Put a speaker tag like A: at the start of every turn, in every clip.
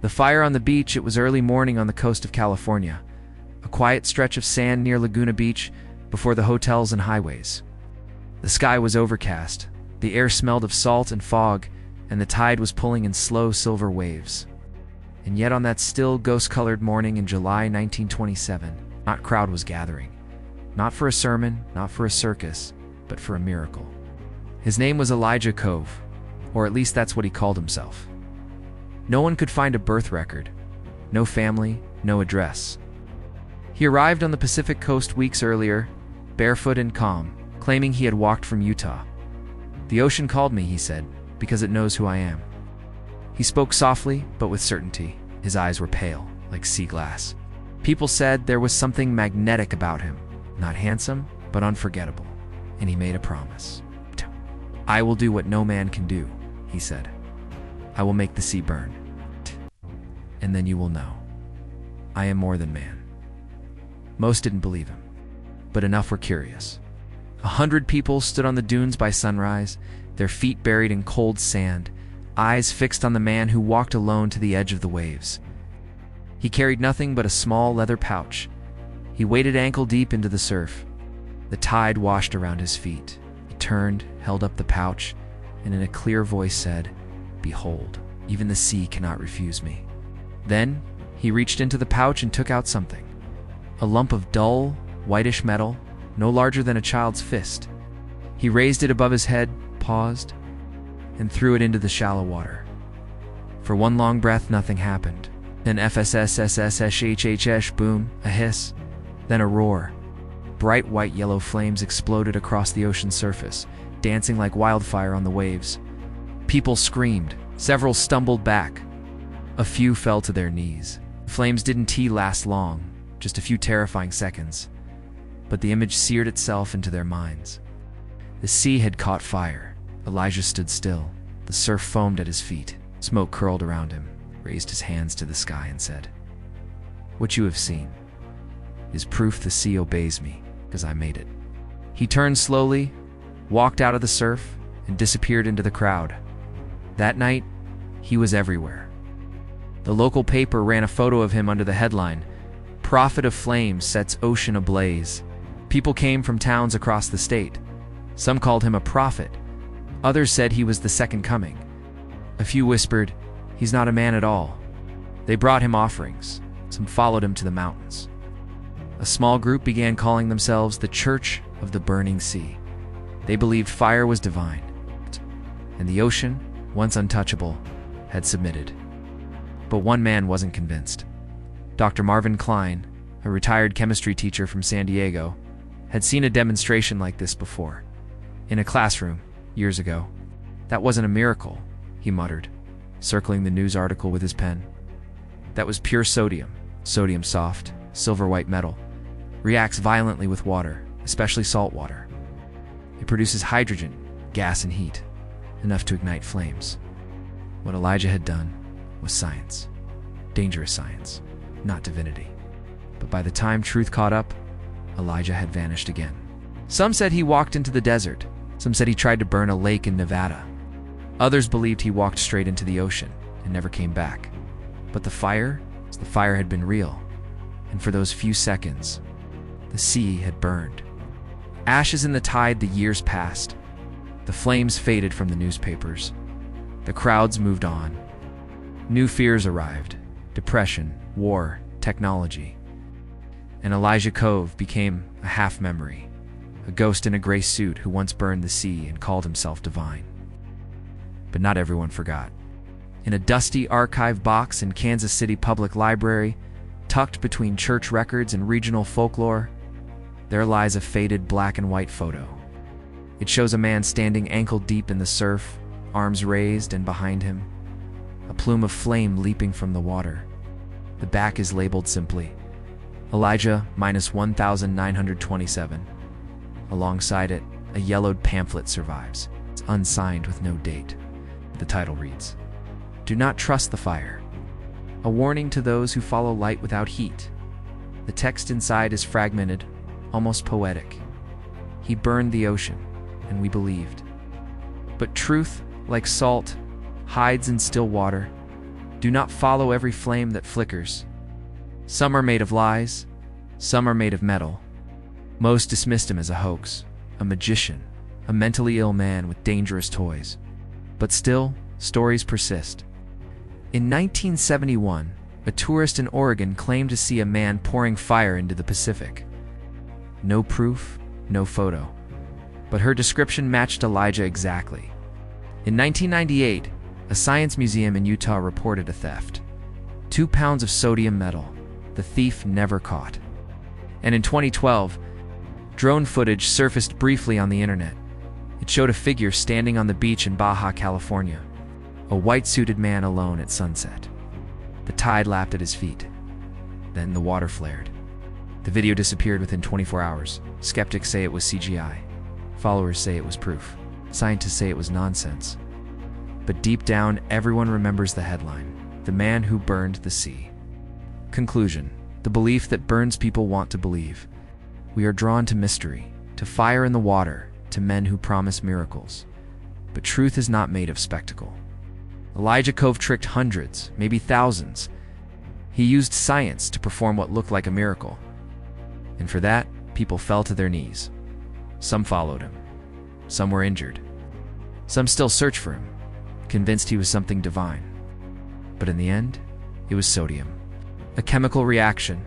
A: The fire on the beach, it was early morning on the coast of California, a quiet stretch of sand near Laguna Beach before the hotels and highways. The sky was overcast, the air smelled of salt and fog, and the tide was pulling in slow silver waves. And yet on that still, ghost-colored morning in July 1927, not a crowd was gathering. Not for a sermon, not for a circus, but for a miracle. His name was Elijah Cove, or at least that's what he called himself. No one could find a birth record, no family, no address. He arrived on the Pacific coast weeks earlier, barefoot and calm, claiming he had walked from Utah. "The ocean called me," he said, "because it knows who I am." He spoke softly, but with certainty. His eyes were pale, like sea glass. People said there was something magnetic about him, not handsome, but unforgettable. And he made a promise. "I will do what no man can do," he said. "I will make the sea burn. And then you will know. I am more than man." Most didn't believe him, but enough were curious. 100 people stood on the dunes by sunrise, their feet buried in cold sand, eyes fixed on the man who walked alone to the edge of the waves. He carried nothing but a small leather pouch. He waded ankle-deep into the surf. The tide washed around his feet. He turned, held up the pouch, and in a clear voice said, "Behold, even the sea cannot refuse me." Then he reached into the pouch and took out something. A lump of dull, whitish metal, no larger than a child's fist. He raised it above his head, paused, and threw it into the shallow water. For one long breath, nothing happened. Then FSSSSSHHH, boom, a hiss, then a roar. Bright white-yellow flames exploded across the ocean's surface, dancing like wildfire on the waves. People screamed. Several stumbled back. A few fell to their knees. The flames didn't last long, just a few terrifying seconds. But the image seared itself into their minds. The sea had caught fire. Elijah stood still. The surf foamed at his feet. Smoke curled around him, raised his hands to the sky and said, "What you have seen is proof the sea obeys me, because I made it." He turned slowly, walked out of the surf, and disappeared into the crowd. That night, he was everywhere. The local paper ran a photo of him under the headline, "Prophet of Flames Sets Ocean Ablaze." People came from towns across the state. Some called him a prophet. Others said he was the second coming. A few whispered, "He's not a man at all." They brought him offerings. Some followed him to the mountains. A small group began calling themselves the Church of the Burning Sea. They believed fire was divine, and the ocean, once untouchable, had submitted. But one man wasn't convinced. Dr. Marvin Klein, a retired chemistry teacher from San Diego, had seen a demonstration like this before, in a classroom, years ago. "That wasn't a miracle," he muttered, circling the news article with his pen. "That was pure sodium. Sodium soft, silver-white metal. Reacts violently with water, especially salt water. It produces hydrogen, gas and heat, enough to ignite flames." What Elijah had done was science. Dangerous science, not divinity. But by the time truth caught up, Elijah had vanished again. Some said he walked into the desert. Some said he tried to burn a lake in Nevada. Others believed he walked straight into the ocean and never came back. But the fire had been real. And for those few seconds, the sea had burned. Ashes in the tide, the years passed. The flames faded from the newspapers. The crowds moved on. New fears arrived: depression, war, technology. And Elijah Cove became a half-memory, a ghost in a gray suit who once burned the sea and called himself divine. But not everyone forgot. In a dusty archive box in Kansas City Public Library, tucked between church records and regional folklore, there lies a faded black and white photo. It shows a man standing ankle-deep in the surf, arms raised, and behind him, a plume of flame leaping from the water. The back is labeled simply, Elijah -1927. Alongside it, a yellowed pamphlet survives. It's unsigned with no date. The title reads, "Do not trust the fire. A warning to those who follow light without heat." The text inside is fragmented, almost poetic. He burned the ocean, and we believed. But truth, like salt, hides in still water. Do not follow every flame that flickers. Some are made of lies, some are made of metal. Most dismissed him as a hoax, a magician, a mentally ill man with dangerous toys. But still, stories persist. In 1971, a tourist in Oregon claimed to see a man pouring fire into the Pacific. No proof, no photo. But her description matched Elijah exactly. In 1998, a science museum in Utah reported a theft. 2 pounds of sodium metal, the thief never caught. And in 2012, drone footage surfaced briefly on the internet. It showed a figure standing on the beach in Baja California, a white-suited man alone at sunset. The tide lapped at his feet. Then the water flared. The video disappeared within 24 hours. Skeptics say it was CGI. Followers say it was proof. Scientists say it was nonsense. But deep down, everyone remembers the headline, "The Man Who Burned the Sea." Conclusion: the belief that burns people want to believe. We are drawn to mystery, to fire in the water, to men who promise miracles. But truth is not made of spectacle. Elijah Cove tricked hundreds, maybe thousands. He used science to perform what looked like a miracle. And for that, people fell to their knees. Some followed him. Some were injured. Some still search for him, convinced he was something divine. But in the end, it was sodium. A chemical reaction,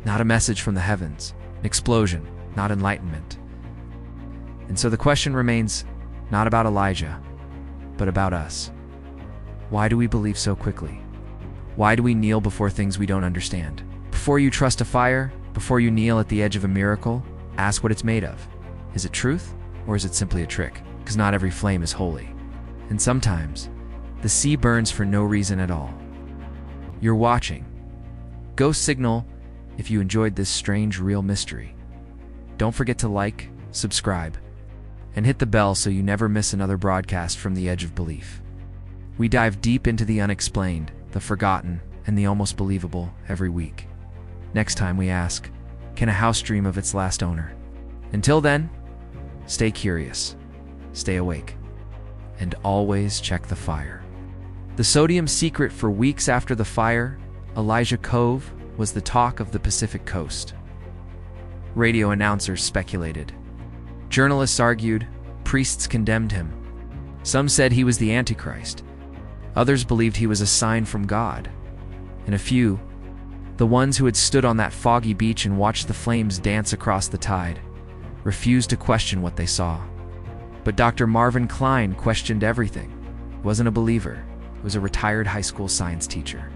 A: not a message from the heavens. An explosion, not enlightenment. And so the question remains, not about Elijah, but about us. Why do we believe so quickly? Why do we kneel before things we don't understand? Before you trust a fire, before you kneel at the edge of a miracle, ask what it's made of. Is it truth, or is it simply a trick? Because not every flame is holy. And sometimes, the sea burns for no reason at all. You're watching. Go signal if you enjoyed this strange, real mystery. Don't forget to like, subscribe, and hit the bell so you never miss another broadcast from the edge of belief. We dive deep into the unexplained, the forgotten, and the almost believable every week. Next time we ask, can a house dream of its last owner? Until then, stay curious, stay awake, and always check the fire. The sodium secret: for weeks after the fire, Elijah Cove was the talk of the Pacific coast. Radio announcers speculated. Journalists argued, priests condemned him. Some said he was the Antichrist. Others believed he was a sign from God. And a few, the ones who had stood on that foggy beach and watched the flames dance across the tide, refused to question what they saw. But Dr. Marvin Klein questioned everything. He wasn't a believer. He was a retired high school science teacher.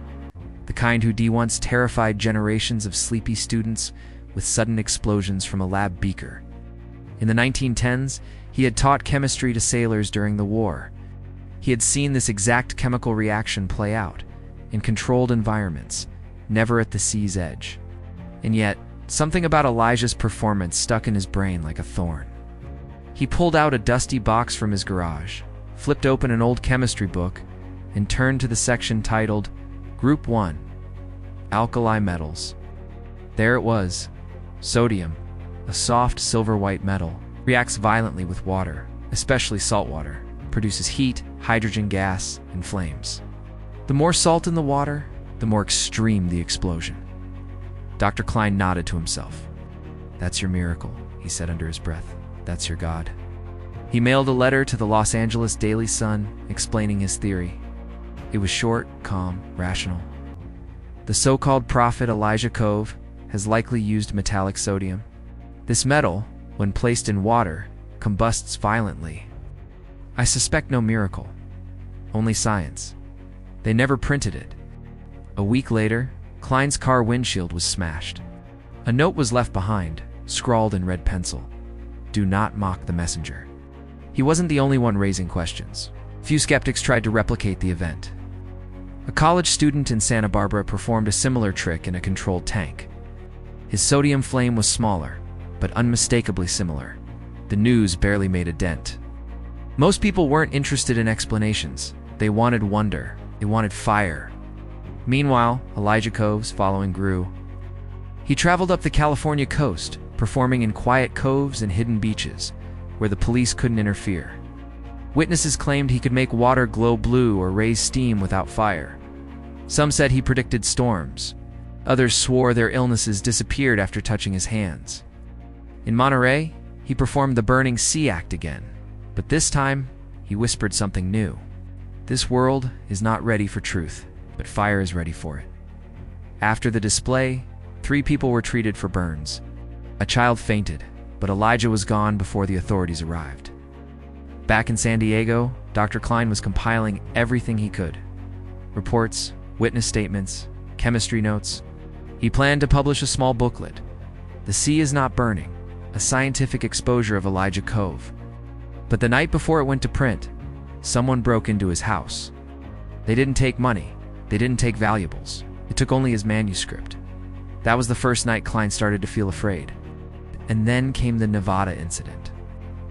A: The kind who once terrified generations of sleepy students with sudden explosions from a lab beaker. In the 1910s, he had taught chemistry to sailors during the war. He had seen this exact chemical reaction play out in controlled environments, never at the sea's edge. And yet, something about Elijah's performance stuck in his brain like a thorn. He pulled out a dusty box from his garage, flipped open an old chemistry book, and turned to the section titled Group 1, Alkali Metals. There it was, sodium, a soft silver-white metal, reacts violently with water, especially salt water, produces heat, hydrogen gas, and flames. The more salt in the water, the more extreme the explosion. Dr. Klein nodded to himself. "That's your miracle," he said under his breath. "That's your God." He mailed a letter to the Los Angeles Daily Sun explaining his theory. It was short, calm, rational. The so-called prophet Elijah Cove has likely used metallic sodium. This metal, when placed in water, combusts violently. I suspect no miracle, only science. They never printed it. A week later, Klein's car windshield was smashed. A note was left behind, scrawled in red pencil. "Do not mock the messenger." He wasn't the only one raising questions. Few skeptics tried to replicate the event. A college student in Santa Barbara performed a similar trick in a controlled tank. His sodium flame was smaller, but unmistakably similar. The news barely made a dent. Most people weren't interested in explanations. They wanted wonder. They wanted fire. Meanwhile, Elijah Cove's following grew. He traveled up the California coast, performing in quiet coves and hidden beaches, where the police couldn't interfere. Witnesses claimed he could make water glow blue or raise steam without fire. Some said he predicted storms. Others swore their illnesses disappeared after touching his hands. In Monterey, he performed the burning sea act again, but this time he whispered something new. This world is not ready for truth, but fire is ready for it. After the display, 3 people were treated for burns. A child fainted, but Elijah was gone before the authorities arrived. Back in San Diego, Dr. Klein was compiling everything he could. Reports, witness statements, chemistry notes. He planned to publish a small booklet, "The Sea is Not Burning: A Scientific Exposure of Elijah Cove." But the night before it went to print, someone broke into his house. They didn't take money. They didn't take valuables. It took only his manuscript. That was the first night Klein started to feel afraid. And then came the Nevada incident.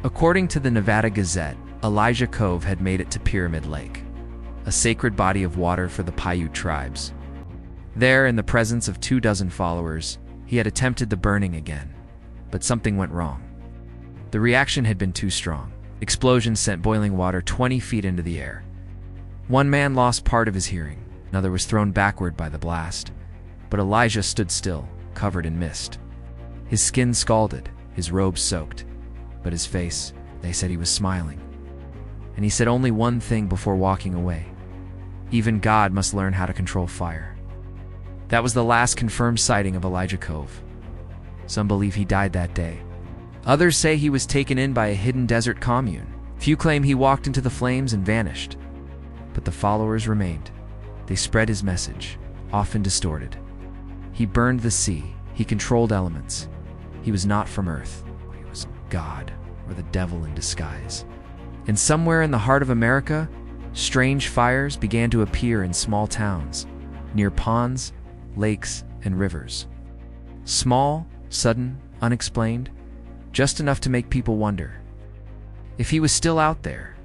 A: According to the Nevada Gazette, Elijah Cove had made it to Pyramid Lake, a sacred body of water for the Paiute tribes. There, in the presence of 24 followers, he had attempted the burning again, but something went wrong. The reaction had been too strong. Explosions sent boiling water 20 feet into the air. One man lost part of his hearing, another was thrown backward by the blast, but Elijah stood still, covered in mist. His skin scalded, his robes soaked, but his face, they said he was smiling. And he said only one thing before walking away: even God must learn how to control fire. That was the last confirmed sighting of Elijah Cove. Some believe he died that day. Others say he was taken in by a hidden desert commune. Few claim he walked into the flames and vanished. But the followers remained. They spread his message, often distorted. He burned the sea. He controlled elements. He was not from Earth. He was God, or the devil in disguise. And somewhere in the heart of America, strange fires began to appear in small towns, near ponds, lakes, and rivers. Small, sudden, unexplained, just enough to make people wonder. If he was still out there,